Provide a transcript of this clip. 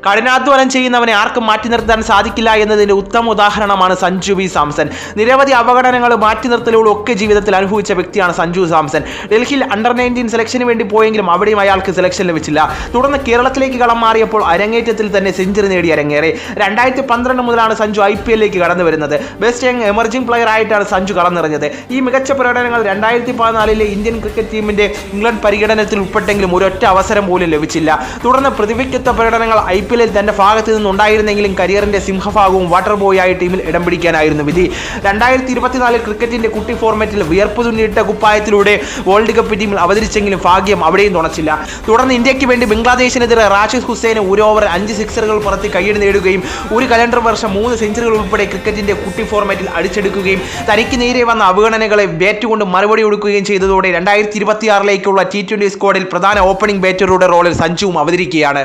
കഠിനാധ്വാനം ചെയ്യുന്നവനെ ആർക്കും മാറ്റി നിർത്താൻ സാധിക്കില്ല എന്നതിന്റെ ഉത്തമ ഉദാഹരണമാണ് സഞ്ജു വി സാംസൺ. നിരവധി അപകടങ്ങൾ മാറ്റി നിർത്തലുകളും ഒക്കെ ജീവിതത്തിൽ അനുഭവിച്ച വ്യക്തിയാണ് സഞ്ജു സാംസൺ. ഡൽഹിയിൽ അണ്ടർ-19 സെലക്ഷന് വേണ്ടി പോയെങ്കിലും അവിടെയും അയാൾക്ക് സെലക്ഷൻ ലഭിച്ചില്ല. തുടർന്ന് കേരളത്തിലേക്ക് കളം മാറിയപ്പോൾ അരങ്ങേറ്റത്തിൽ തന്നെ സെഞ്ചുറി നേടി അരങ്ങേറി. 2012 മുതലാണ് സഞ്ജു IPL-ലേക്ക് കടന്നു വരുന്നത്. ബെസ്റ്റ് യങ് എമർജിംഗ് പ്ലെയർ ആയിട്ടാണ് സഞ്ജു കടന്നിറങ്ങിയത്. ഈ മികച്ച പ്രകടനങ്ങൾ 2014 ഇന്ത്യൻ ക്രിക്കറ്റ് ടീമിന്റെ ഇംഗ്ലണ്ട് പര്യടനത്തിൽ ഉൾപ്പെട്ടെങ്കിലും ഒരൊറ്റ അവസരം പോലും ലഭിച്ചില്ല. തുടർന്ന് പ്രതിവിക്കത്ത പ്രകടനങ്ങൾ IPL-ൽ തന്റെ ഭാഗത്ത് നിന്നുണ്ടായിരുന്നെങ്കിലും കരിയറിന്റെ സിംഹഭാഗവും വാട്ടർ ബോയ് ആയി ടീമിൽ ഇടം പിടിക്കാനായിരുന്നു വിധി. 2024 ക്രിക്കറ്റിന്റെ കുട്ടി ഫോർമാറ്റിൽ വിയർപ്പ് തുന്നിയിട്ട കുപ്പായത്തിലൂടെ വേൾഡ് കപ്പ് ടീമിൽ അവതരിച്ചെങ്കിലും ഭാഗ്യം അവിടെയും തുണച്ചില്ല. തുടർന്ന് ഇന്ത്യക്ക് വേണ്ടി ബംഗ്ലാദേശിനെതിരെ റാഷിദ് ഹുസൈന് ഒരു ഓവർ 5 സിക്സറുകൾ പുറത്ത് കയ്യടി നേടുകയും ഒരു കലണ്ടർ വർഷം 3 സെഞ്ചുറികൾ ഉൾപ്പെടെ ക്രിക്കറ്റിന്റെ കുട്ടി ഫോർമാറ്റിൽ അടിച്ചെടുക്കുകയും തനിക്ക് നേരെ വന്ന അവഗണനകളെ ബാറ്റ് കൊണ്ട് മറുപടി കൊടുക്കുകയും ചെയ്തതോടെ 2026-ലേക്കുള്ള T20 സ്ക്വാഡിൽ പ്രധാന ഓപ്പണിംഗ് ബാറ്ററുടെ റോളിൽ സഞ്ജുവും അവതരിക്കുകയാണ്.